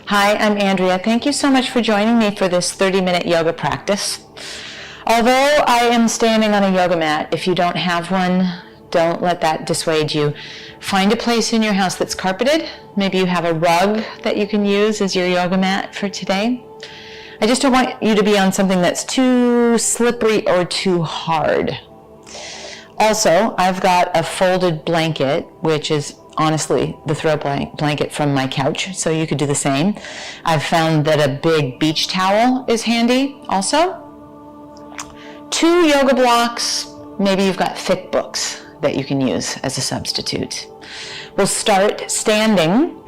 Hi, I'm Andrea. Thank you so much for joining me for this 30-minute yoga practice. Although I am standing on a yoga mat, if you don't have one, don't let that dissuade you. Find a place in your house that's carpeted. Maybe you have a rug that you can use as your yoga mat for today. I just don't want you to be on something that's too slippery or too hard. Also, I've got a folded blanket, which is honestly the throw blanket from my couch, so you could do the same. I've found that a big beach towel is handy also. 2 yoga blocks, maybe you've got thick books that you can use as a substitute. We'll start standing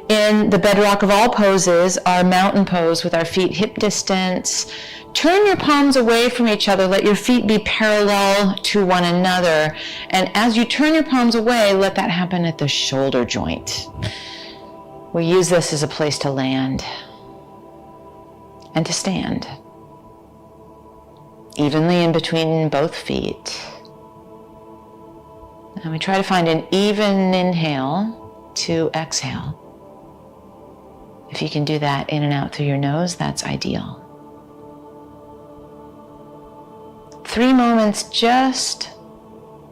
in the bedrock of all poses, our mountain pose with our feet hip distance. Turn your palms away from each other. Let your feet be parallel to one another. And as you turn your palms away, let that happen at the shoulder joint. We use this as a place to land and to stand evenly in between both feet. And we try to find an even inhale to exhale. If you can do that in and out through your nose, that's ideal. 3 moments just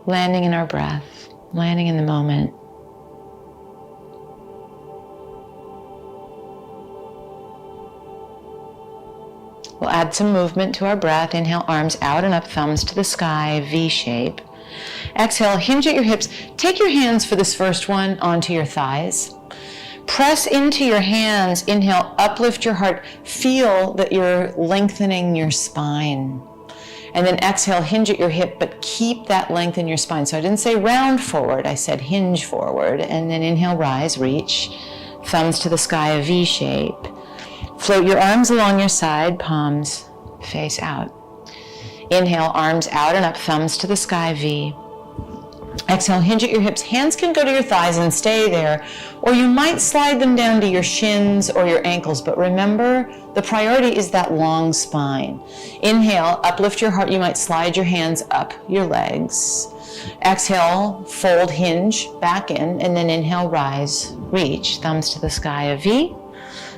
landing in our breath, landing in the moment. We'll add some movement to our breath. Inhale, arms out and up, thumbs to the sky, V shape. Exhale, hinge at your hips. Take your hands for this first one onto your thighs. Press into your hands. Inhale, uplift your heart. Feel that you're lengthening your spine. And then exhale, hinge at your hip, but keep that length in your spine. So I didn't say round forward, I said hinge forward. And then inhale, rise, reach. Thumbs to the sky, a V shape. Float your arms along your side, palms face out. Inhale, arms out and up, thumbs to the sky, V. Exhale, hinge at your hips. Hands can go to your thighs and stay there, or you might slide them down to your shins or your ankles, but remember, the priority is that long spine. Inhale, uplift your heart. You might slide your hands up your legs. Exhale, fold, hinge, back in, and then inhale, rise, reach, thumbs to the sky, a V.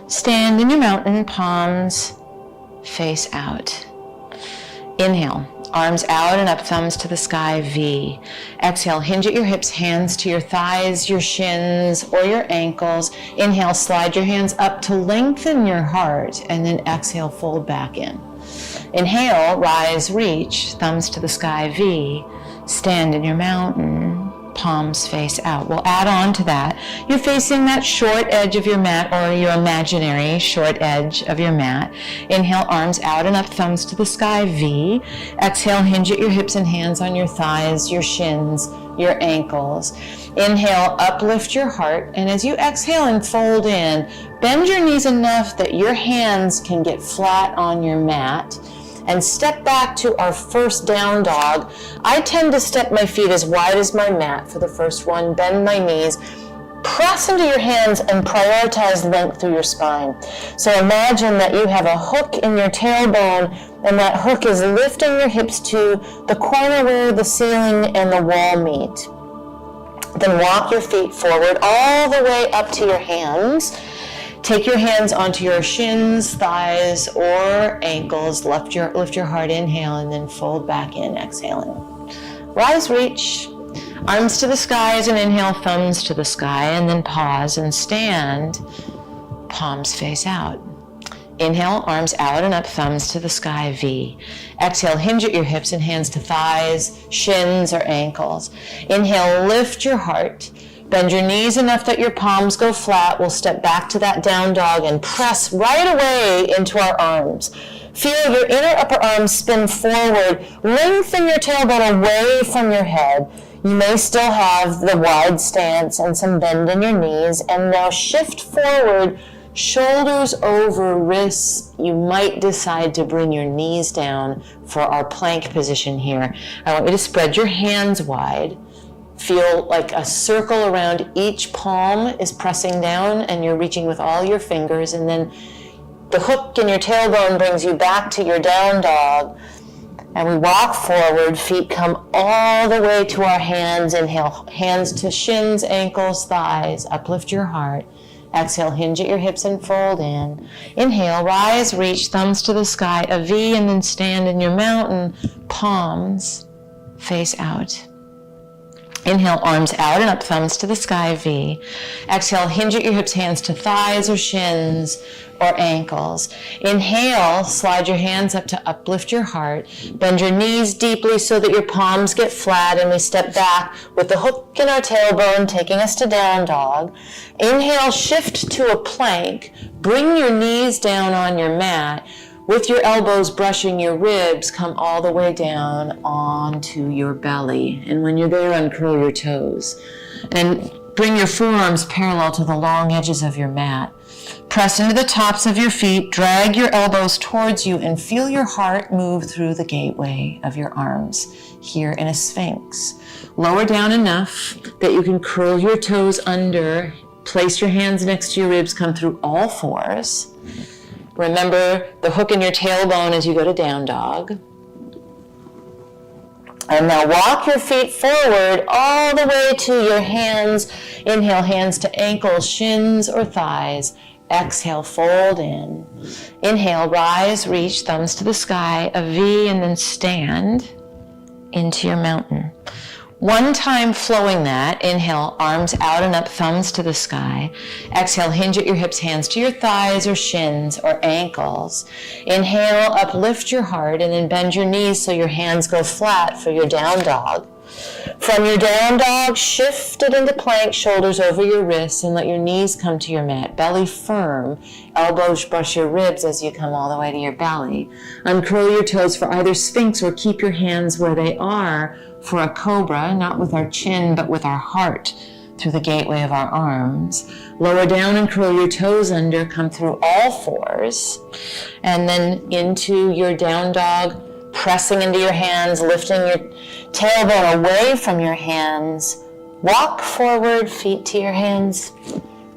Stand in your mountain, palms face out. Inhale, arms out and up, thumbs to the sky, V. Exhale, hinge at your hips, hands to your thighs, your shins, or your ankles. Inhale, slide your hands up to lengthen your heart, and then exhale, fold back in. Inhale, rise, reach, thumbs to the sky, V. Stand in your mountain, palms face out. We'll add on to that. You're facing that short edge of your mat, or your imaginary short edge of your mat. Inhale, arms out and up, thumbs to the sky, V. Exhale, hinge at your hips and hands on your thighs, your shins, your ankles. Inhale, uplift your heart, and as you exhale and fold in, bend your knees enough that your hands can get flat on your mat. And step back to our first down dog. I tend to step my feet as wide as my mat for the first one, bend my knees, press into your hands and prioritize length through your spine. So imagine that you have a hook in your tailbone and that hook is lifting your hips to the corner where the ceiling and the wall meet. Then walk your feet forward all the way up to your hands. Take your hands onto your shins, thighs, or ankles. Lift your heart, inhale, and then fold back in, exhaling. Rise, reach, arms to the sky as an inhale, thumbs to the sky, and then pause and stand, palms face out. Inhale, arms out and up, thumbs to the sky, V. Exhale, hinge at your hips and hands to thighs, shins, or ankles. Inhale, lift your heart. Bend your knees enough that your palms go flat. We'll step back to that down dog and press right away into our arms. Feel your inner upper arms spin forward. Lengthen your tailbone away from your head. You may still have the wide stance and some bend in your knees. And now shift forward, shoulders over wrists. You might decide to bring your knees down for our plank position here. I want you to spread your hands wide. Feel like a circle around each palm is pressing down and you're reaching with all your fingers, and then the hook in your tailbone brings you back to your down dog. And we walk forward, feet come all the way to our hands. Inhale, hands to shins, ankles, thighs. Uplift your heart. Exhale, hinge at your hips and fold in. Inhale, rise, reach, thumbs to the sky, a V, and then stand in your mountain, palms face out. Inhale, arms out and up, thumbs to the sky, V. Exhale, hinge at your hips, hands to thighs or shins or ankles. Inhale, slide your hands up to uplift your heart. Bend your knees deeply so that your palms get flat, and we step back with the hook in our tailbone, taking us to down dog. Inhale, shift to a plank. Bring your knees down on your mat. With your elbows brushing your ribs, come all the way down onto your belly. And when you're there, uncurl your toes. And bring your forearms parallel to the long edges of your mat. Press into the tops of your feet, drag your elbows towards you, and feel your heart move through the gateway of your arms here in a sphinx. Lower down enough that you can curl your toes under. Place your hands next to your ribs, come through all fours. Remember the hook in your tailbone as you go to down dog. And now walk your feet forward all the way to your hands. Inhale, hands to ankles, shins, or thighs. Exhale, fold in. Inhale, rise, reach, thumbs to the sky, a V, and then stand into your mountain. One time flowing that, inhale, arms out and up, thumbs to the sky. Exhale, hinge at your hips, hands to your thighs or shins or ankles. Inhale, uplift your heart, and then bend your knees so your hands go flat for your down dog. From your down dog, shift it into plank, shoulders over your wrists, and let your knees come to your mat. Belly firm, elbows brush your ribs as you come all the way to your belly. Uncurl your toes for either sphinx or keep your hands where they are for a cobra, not with our chin, but with our heart through the gateway of our arms. Lower down and curl your toes under, come through all fours, and then into your down dog, pressing into your hands, lifting your tailbone away from your hands. Walk forward, feet to your hands.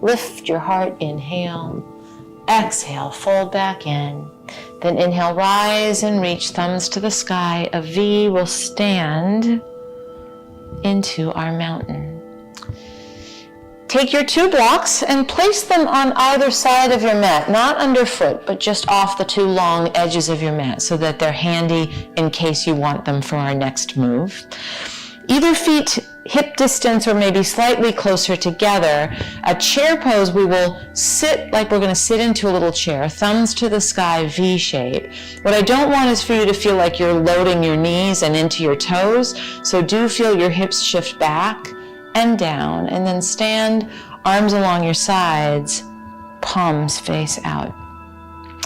Lift your heart, inhale. Exhale, fold back in. Then inhale, rise and reach, thumbs to the sky. A V will stand into our mountain. Take your 2 blocks and place them on either side of your mat, not underfoot, but just off the 2 long edges of your mat so that they're handy in case you want them for our next move. Either feet hip distance or maybe slightly closer together. A chair pose, we will sit like we're going to sit into a little chair, thumbs to the sky, V shape. What I don't want is for you to feel like you're loading your knees and into your toes, so do feel your hips shift back and down, and then stand, arms along your sides, palms face out.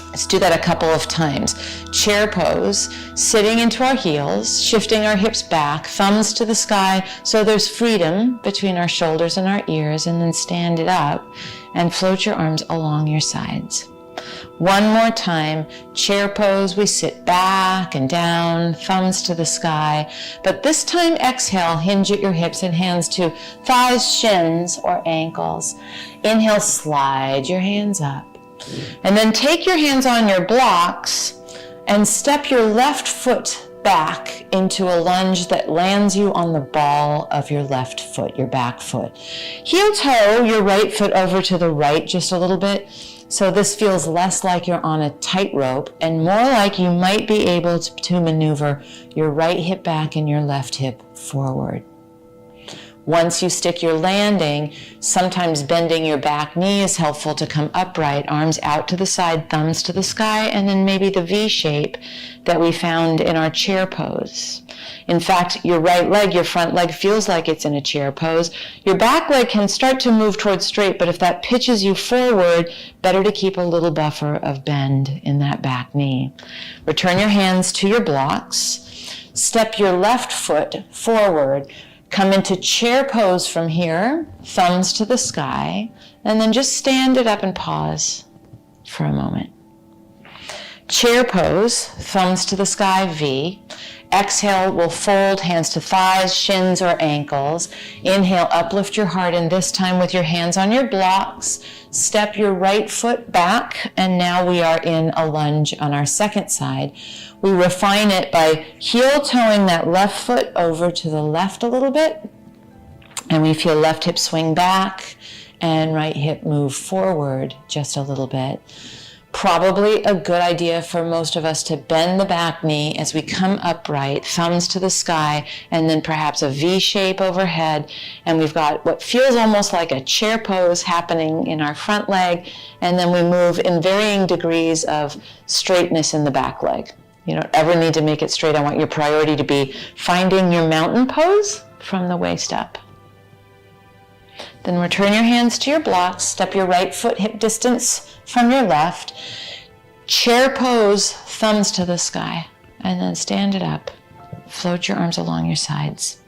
Let's do that a couple of times. Chair pose, sitting into our heels, shifting our hips back, thumbs to the sky, so there's freedom between our shoulders and our ears, and then stand it up and float your arms along your sides. One more time, chair pose, we sit back and down, thumbs to the sky, but this time exhale, hinge at your hips and hands to thighs, shins, or ankles. Inhale, slide your hands up. And then take your hands on your blocks and step your left foot back into a lunge that lands you on the ball of your left foot, your back foot. Heel toe your right foot over to the right just a little bit, so this feels less like you're on a tightrope and more like you might be able to maneuver your right hip back and your left hip forward. Once you stick your landing, sometimes bending your back knee is helpful to come upright, arms out to the side, thumbs to the sky, and then maybe the V shape that we found in our chair pose. In fact, your right leg, your front leg feels like it's in a chair pose. Your back leg can start to move towards straight, but if that pitches you forward, better to keep a little buffer of bend in that back knee. Return your hands to your blocks. Step your left foot forward. Come into chair pose from here, thumbs to the sky, and then just stand it up and pause for a moment. Chair pose, thumbs to the sky, V. Exhale, we'll fold hands to thighs, shins, or ankles. Inhale, uplift your heart, and this time with your hands on your blocks, step your right foot back, and now we are in a lunge on our second side. We refine it by heel toeing that left foot over to the left a little bit, and we feel left hip swing back and right hip move forward just a little bit. Probably a good idea for most of us to bend the back knee as we come upright, thumbs to the sky, and then perhaps a V shape overhead. And we've got what feels almost like a chair pose happening in our front leg. And then we move in varying degrees of straightness in the back leg. You don't ever need to make it straight. I want your priority to be finding your mountain pose from the waist up. Then return your hands to your blocks. Step your right foot hip distance from your left. Chair pose, thumbs to the sky. And then stand it up. Float your arms along your sides.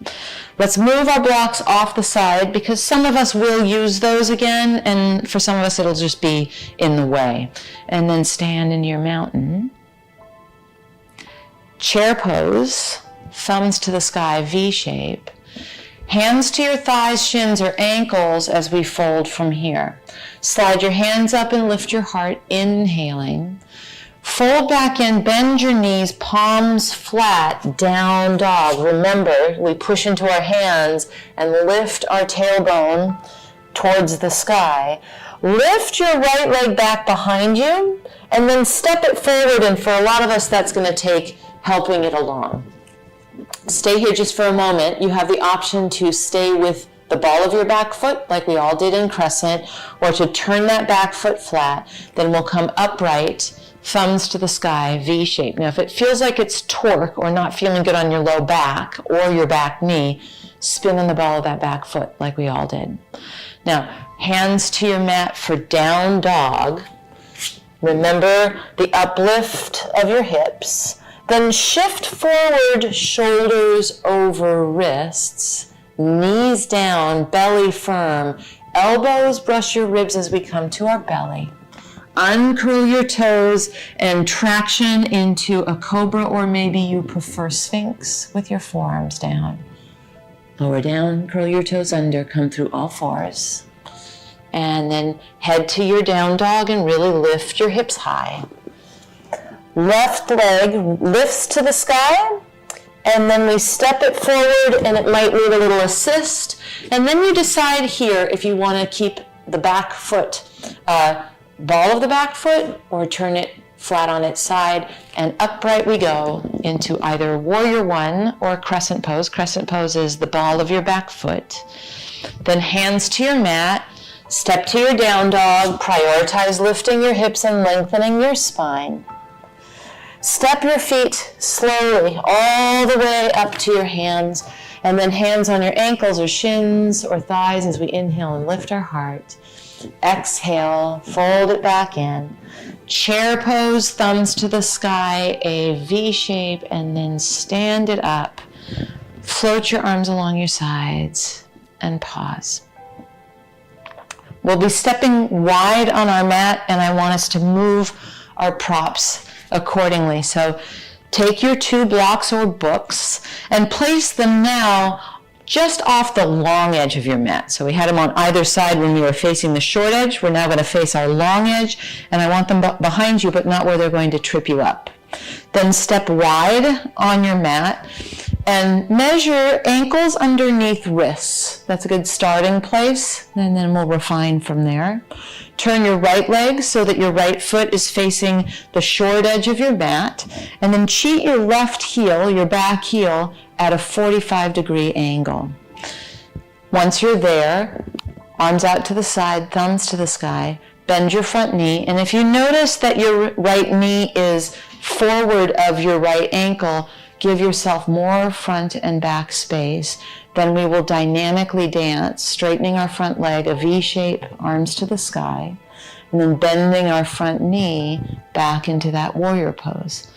Let's move our blocks off the side because some of us will use those again, and for some of us it'll just be in the way. And then stand in your mountain. Chair pose, thumbs to the sky, V shape. Hands to your thighs, shins, or ankles as we fold from here. Slide your hands up and lift your heart, inhaling. Fold back in, bend your knees, palms flat, down dog. Remember, we push into our hands and lift our tailbone towards the sky. Lift your right leg back behind you and then step it forward, and for a lot of us that's going to take helping it along. Stay here just for a moment. You have the option to stay with the ball of your back foot like we all did in crescent, or to turn that back foot flat. Then we'll come upright, thumbs to the sky, V shape. Now if it feels like it's torque or not feeling good on your low back or your back knee, spin on the ball of that back foot like we all did. Now hands to your mat for down dog. Remember the uplift of your hips. Then shift forward, shoulders over wrists, knees down, belly firm, elbows brush your ribs as we come to our belly. Uncurl your toes and traction into a cobra, or maybe you prefer sphinx with your forearms down. Lower down, curl your toes under, come through all fours. And then head to your down dog and really lift your hips high. Left leg lifts to the sky, and then we step it forward, and it might need a little assist. And then you decide here if you want to keep the back foot, ball of the back foot, or turn it flat on its side, and upright we go into either warrior one or crescent pose. Crescent pose is the ball of your back foot. Then hands to your mat, step to your down dog, prioritize lifting your hips and lengthening your spine. Step your feet slowly all the way up to your hands, and then hands on your ankles or shins or thighs as we inhale and lift our heart. Exhale, fold it back in. Chair pose, thumbs to the sky, a V shape, and then stand it up. Float your arms along your sides and pause. We'll be stepping wide on our mat, and I want us to move our props accordingly. So take your 2 blocks or books and place them now just off the long edge of your mat. So we had them on either side when we were facing the short edge. We're now going to face our long edge, and I want them behind you, but not where they're going to trip you up. Then step wide on your mat and measure ankles underneath wrists. That's a good starting place, and then we'll refine from there. Turn your right leg so that your right foot is facing the short edge of your mat, and then cheat your left heel, your back heel, at a 45-degree angle. Once you're there, arms out to the side, thumbs to the sky, bend your front knee, and if you notice that your right knee is forward of your right ankle, give yourself more front and back space. Then we will dynamically dance, straightening our front leg, a V shape, arms to the sky, and then bending our front knee back into that warrior pose.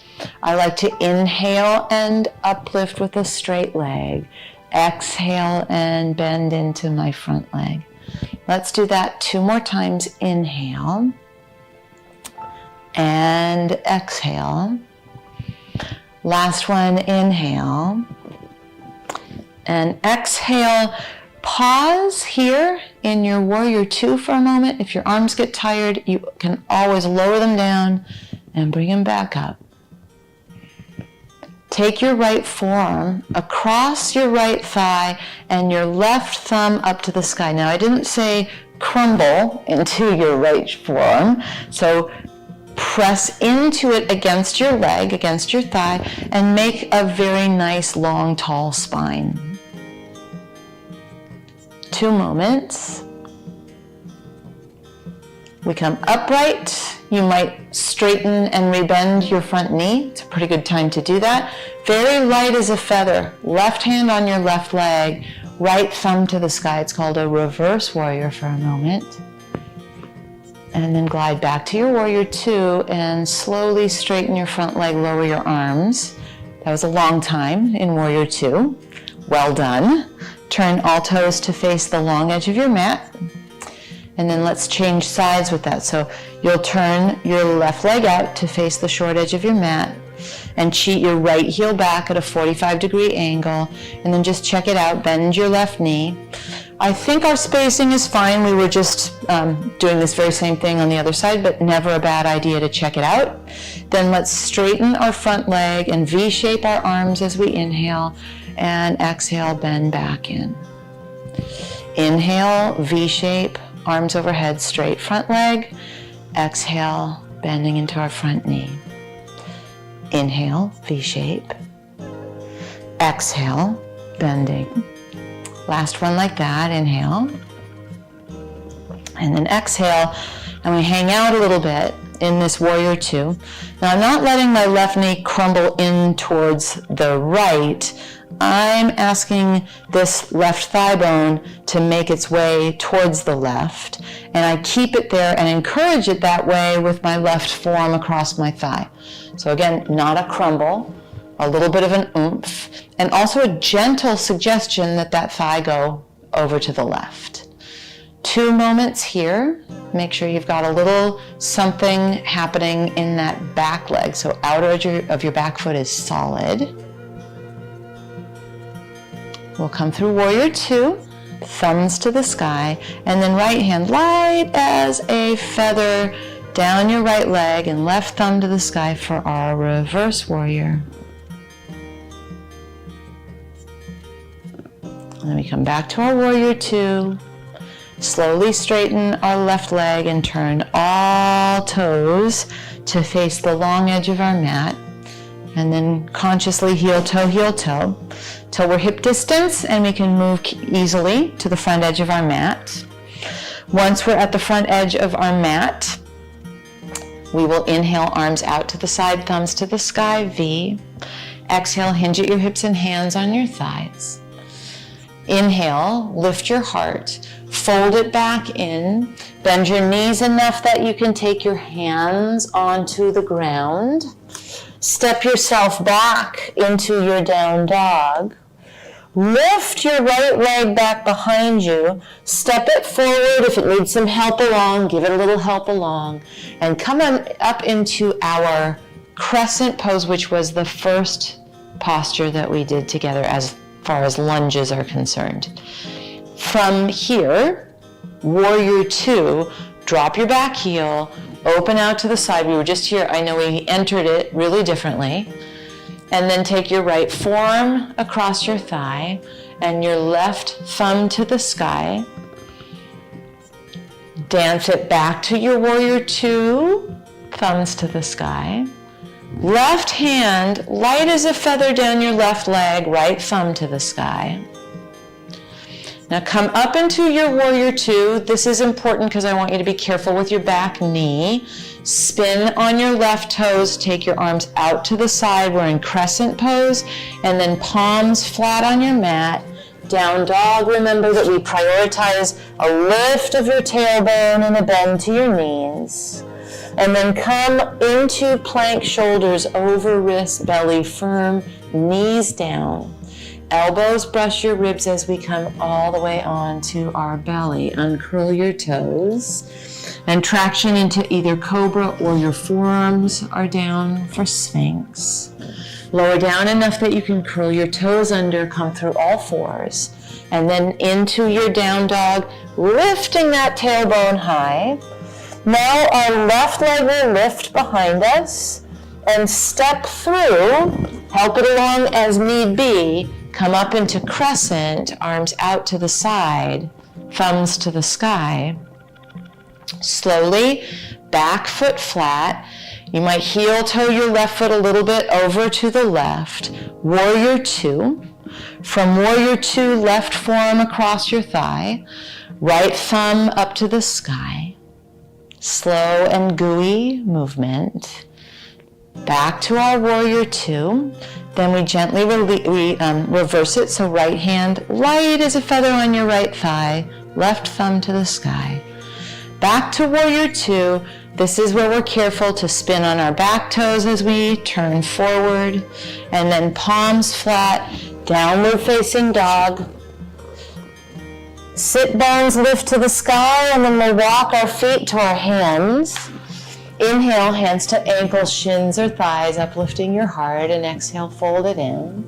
I like to inhale and uplift with a straight leg. Exhale and bend into my front leg. Let's do that 2 more times. Inhale and exhale. Last one, inhale and exhale. Pause here in your warrior 2 for a moment. If your arms get tired, you can always lower them down and bring them back up. Take your right forearm across your right thigh and your left thumb up to the sky. Now, I didn't say crumble into your right forearm. So press into it against your leg, against your thigh, and make a very nice, long, tall spine. 2 moments. We come upright. You might straighten and rebend your front knee. It's a pretty good time to do that. Very light as a feather. Left hand on your left leg, right thumb to the sky. It's called a reverse warrior for a moment. And then glide back to your warrior 2 and slowly straighten your front leg, lower your arms. That was a long time in warrior 2. Well done. Turn all toes to face the long edge of your mat. And then let's change sides with that. So you'll turn your left leg out to face the short edge of your mat and cheat your right heel back at a 45-degree angle. And then just check it out. Bend your left knee. I think our spacing is fine. We were just doing this very same thing on the other side, but never a bad idea to check it out. Then let's straighten our front leg and V-shape our arms as we inhale, and exhale, bend back in. Inhale, V-shape, arms overhead, straight front leg. Exhale, bending into our front knee. Inhale, V-shape. Exhale, bending. Last one like that. Inhale. And then exhale, and we hang out a little bit in this warrior 2. Now I'm not letting my left knee crumble in towards the right. I'm asking this left thigh bone to make its way towards the left, and I keep it there and encourage it that way with my left forearm across my thigh. So again, not a crumble, a little bit of an oomph, and also a gentle suggestion that that thigh go over to the left. 2 moments here. Make sure you've got a little something happening in that back leg. So outer edge of your back foot is solid. We'll come through warrior 2, thumbs to the sky, and then right hand light as a feather down your right leg and left thumb to the sky for our reverse warrior. And then we come back to our warrior 2, slowly straighten our left leg and turn all toes to face the long edge of our mat. And then consciously heel toe, till we're hip distance and we can move easily to the front edge of our mat. Once we're at the front edge of our mat, we will inhale, arms out to the side, thumbs to the sky, V. Exhale, hinge at your hips and hands on your thighs. Inhale, lift your heart, fold it back in, bend your knees enough that you can take your hands onto the ground. Step yourself back into your down dog. Lift your right leg back behind you. Step it forward. If it needs some help along, give it a little help along. And come on up into our crescent pose, which was the first posture that we did together as far as lunges are concerned. From here, warrior 2, drop your back heel, open out to the side. We were just here. I know we entered it really differently. And then take your right forearm across your thigh and your left thumb to the sky. Dance it back to your warrior 2, thumbs to the sky. Left hand, light as a feather down your left leg, right thumb to the sky. Now come up into your warrior 2. This is important because I want you to be careful with your back knee. Spin on your left toes, take your arms out to the side. We're in crescent pose, and then palms flat on your mat. Down dog, remember that we prioritize a lift of your tailbone and a bend to your knees. And then come into plank, shoulders over wrists, belly firm, knees down. Elbows brush your ribs as we come all the way onto our belly. Uncurl your toes. And traction into either cobra or your forearms are down for sphinx. Lower down enough that you can curl your toes under, come through all fours. And then into your down dog, lifting that tailbone high. Now our left leg will lift behind us and step through, help it along as need be. Come up into crescent, arms out to the side, thumbs to the sky. Slowly, back foot flat. You might heel toe your left foot a little bit over to the left. Warrior two. From warrior two, left forearm across your thigh. Right thumb up to the sky. Slow and gooey movement. Back to our warrior two. Then we gently reverse it. So right hand light as a feather on your right thigh. Left thumb to the sky. Back to warrior two. This is where we're careful to spin on our back toes as we turn forward. And then palms flat, downward facing dog. Sit bones lift to the sky, and then we'll walk our feet to our hands. Inhale, hands to ankles, shins or thighs, uplifting your heart, and exhale, fold it in.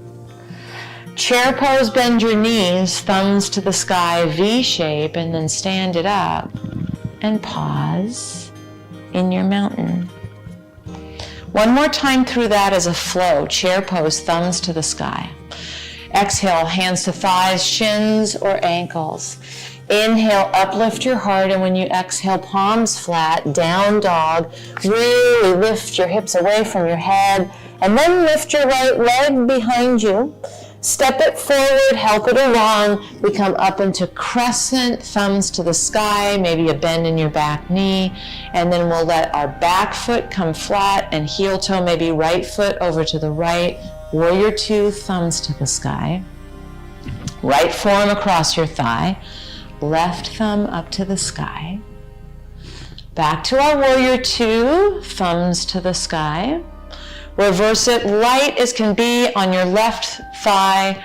Chair pose, bend your knees, thumbs to the sky, V shape, and then stand it up. And pause in your mountain. One more time through that as a flow. Chair pose, thumbs to the sky. Exhale, hands to thighs, shins or ankles. Inhale, uplift your heart, and when you exhale, palms flat, down dog. Really lift your hips away from your head, and then lift your right leg behind you. Step it forward, help it along. We come up into crescent, thumbs to the sky, maybe a bend in your back knee, and then we'll let our back foot come flat and heel toe, maybe right foot over to the right. Warrior two, thumbs to the sky. Right forearm across your thigh, left thumb up to the sky. Back to our warrior two, thumbs to the sky. Reverse it light as can be on your left thigh,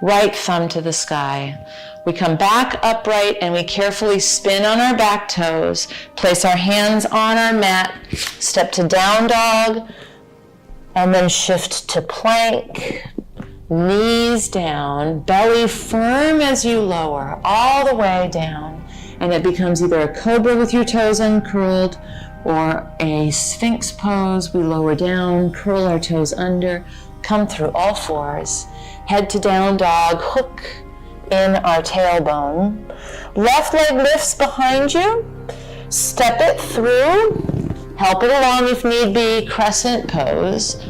right thumb to the sky. We come back upright and we carefully spin on our back toes, place our hands on our mat, step to down dog, and then shift to plank, knees down, belly firm as you lower, all the way down. And it becomes either a cobra with your toes uncurled or a sphinx pose. We lower down, curl our toes under, come through all fours, head to down dog, hook in our tailbone. Left leg lifts behind you, step it through, help it along if need be, crescent pose,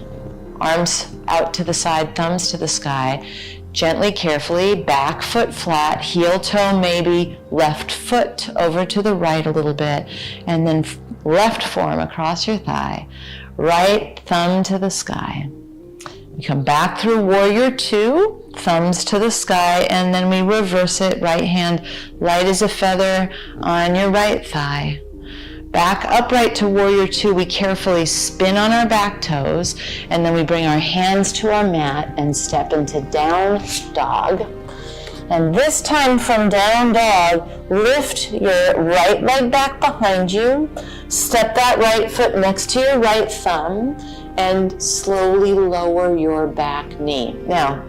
arms out to the side, thumbs to the sky. Gently, carefully, back foot flat, heel toe maybe, left foot over to the right a little bit, and then left forearm across your thigh, right thumb to the sky. We come back through warrior two, thumbs to the sky, and then we reverse it, right hand light as a feather on your right thigh. Back upright to warrior two, we carefully spin on our back toes, and then we bring our hands to our mat and step into down dog. And this time from down dog, lift your right leg back behind you, step that right foot next to your right thumb, and slowly lower your back knee. Now,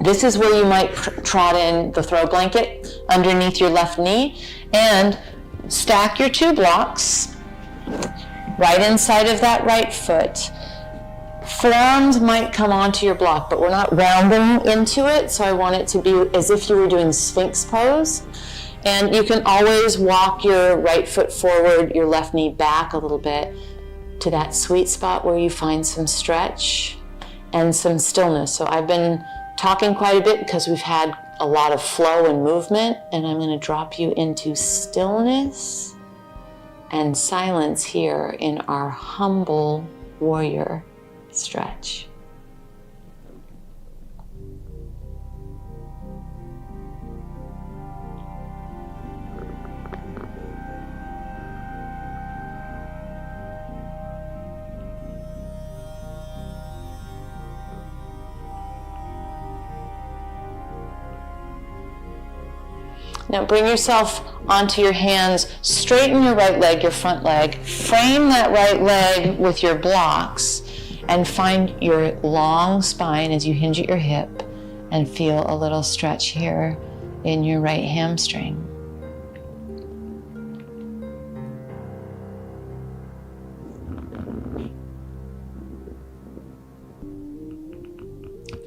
this is where you might trot in the throw blanket underneath your left knee, and stack your two blocks right inside of that right foot. Forearms might come onto your block, but we're not rounding into it, so I want it to be as if you were doing sphinx pose. And you can always walk your right foot forward, your left knee back a little bit to that sweet spot where you find some stretch and some stillness. So I've been talking quite a bit because we've had a lot of flow and movement, and I'm going to drop you into stillness and silence here in our humble warrior stretch. Now bring yourself onto your hands, straighten your right leg, your front leg, frame that right leg with your blocks, and find your long spine as you hinge at your hip and feel a little stretch here in your right hamstring.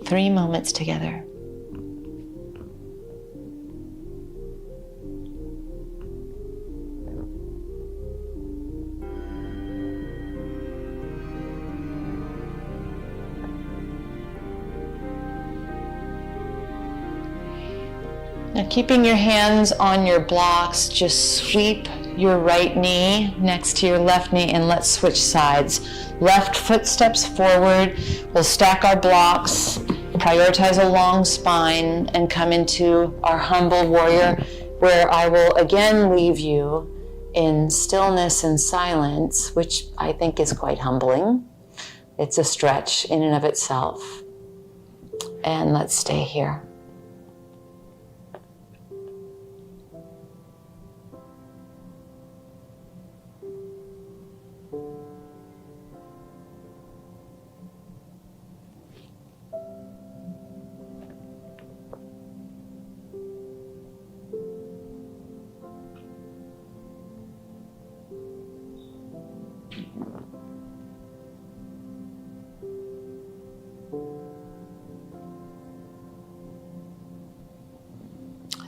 Three moments together. Now, keeping your hands on your blocks, just sweep your right knee next to your left knee and let's switch sides. Left foot steps forward. We'll stack our blocks, prioritize a long spine, and come into our humble warrior, where I will again leave you in stillness and silence, which I think is quite humbling. It's a stretch in and of itself. And let's stay here.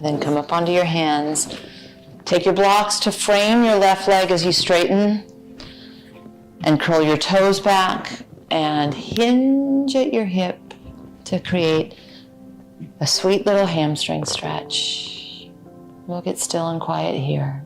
Then come up onto your hands. Take your blocks to frame your left leg as you straighten, and curl your toes back and hinge at your hip to create a sweet little hamstring stretch. We'll get still and quiet here.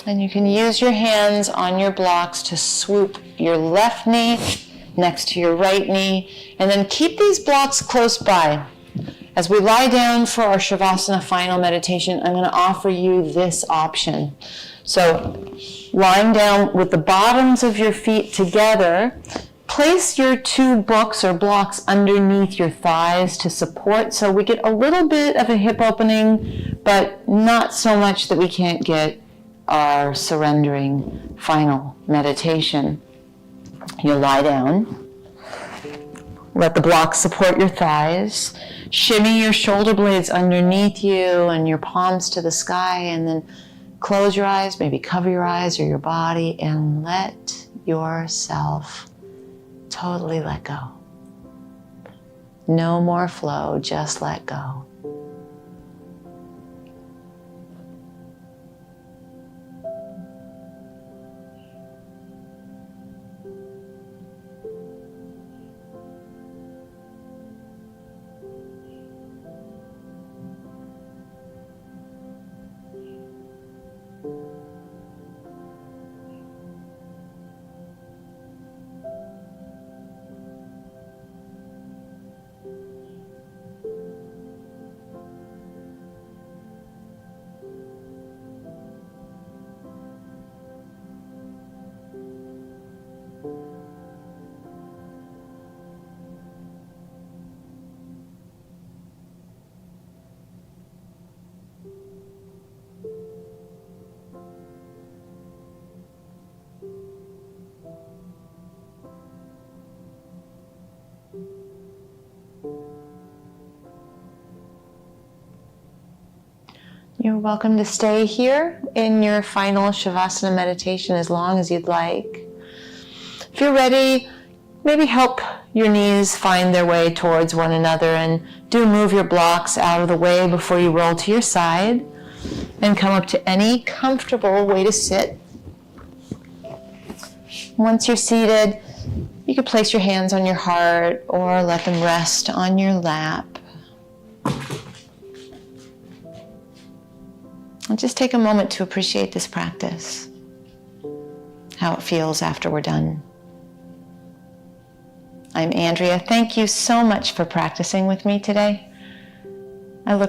And you can use your hands on your blocks to swoop your left knee next to your right knee, and then keep these blocks close by. As we lie down for our Shavasana final meditation, I'm going to offer you this option. So, lying down with the bottoms of your feet together, place your two books or blocks underneath your thighs to support, so we get a little bit of a hip opening, but not so much that we can't get our surrendering final meditation. You'll lie down. Let the blocks support your thighs. Shimmy your shoulder blades underneath you and your palms to the sky, and then close your eyes, maybe cover your eyes or your body, and let yourself totally let go. No more flow, just let go. You're welcome to stay here in your final Shavasana meditation as long as you'd like. If you're ready, maybe help your knees find their way towards one another, and do move your blocks out of the way before you roll to your side and come up to any comfortable way to sit. Once you're seated, you can place your hands on your heart or let them rest on your lap. And just take a moment to appreciate this practice, how it feels after we're done. I'm Andrea. Thank you so much for practicing with me today. I look